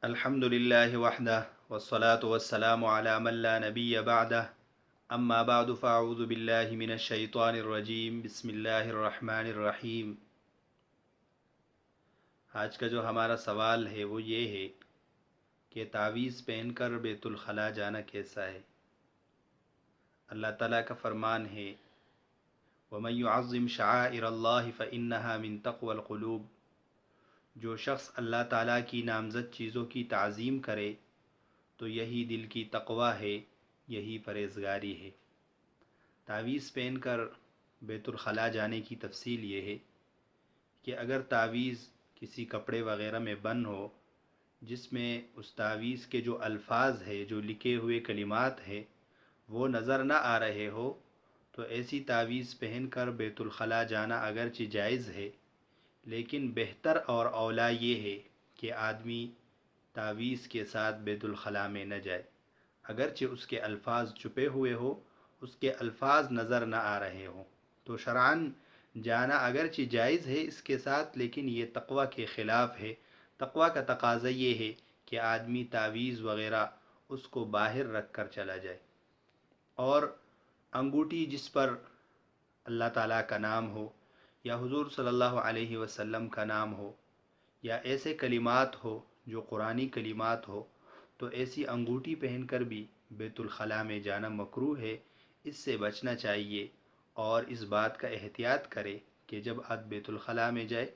अल्हम्दुलिल्लाहि वहदह वस्सलातु वस्सलामु अला मन ला नबिय्य बअदह अम्मा बअदु फ़अऊज़ु बिल्लाहि मिनश शैतानिर रजीम बिस्मिल्लाहिर रहमानिर रहीम। आज का जो हमारा सवाल है वो ये है कि तावीज़ पहनकर बैतुल खला जाना कैसा है। अल्लाह ताला का फरमान है, वमन युअज़्ज़िम शआइरल्लाहि फ़इन्नहा मिन तक़वल क़ुलूब। जो शख्स अल्लाह ताला की नामज़द चीज़ों की ताज़ीम करे तो यही दिल की तक़वा है, यही परहेज़गारी है। तावीज़ पहनकर बैतुल खला जाने की तफसील ये है कि अगर तावीज़ किसी कपड़े वग़ैरह में बंद हो, जिसमें उस तावीज़ के जो अल्फाज है, जो लिखे हुए कलिमात है, वो नज़र न आ रहे हो, तो ऐसी तावीज़ पहनकर बैतुल खला जाना अगरचे जायज़ है, लेकिन बेहतर और औला ये है कि आदमी तावीज़ के साथ बैतुल खला में न जाए। अगरचे उसके अल्फाज छुपे हुए हो, उसके अल्फाज नज़र न आ रहे हों, तो शरअन जाना अगरचे जायज़ है इसके साथ, लेकिन ये तक़वा के ख़िलाफ़ है। तक़वा का तकाज़ा ये है कि आदमी तावीज़ वग़ैरह उसको बाहर रख कर चला जाए, और अंगूठी जिस पर अल्लाह ताला का नाम हो या हुज़ूर सल्लल्लाहु अलैहि वसल्लम का नाम हो या ऐसे कलिमात हो जो कुरानी कलिमात हो, तो ऐसी अंगूठी पहनकर भी बैतुल खला में जाना मकरूह है। इससे बचना चाहिए और इस बात का एहतियात करें कि जब आप बैतुल खला में जाए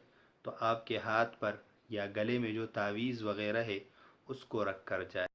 तो आपके हाथ पर या गले में जो तावीज़ वग़ैरह है उसको रख कर जाए।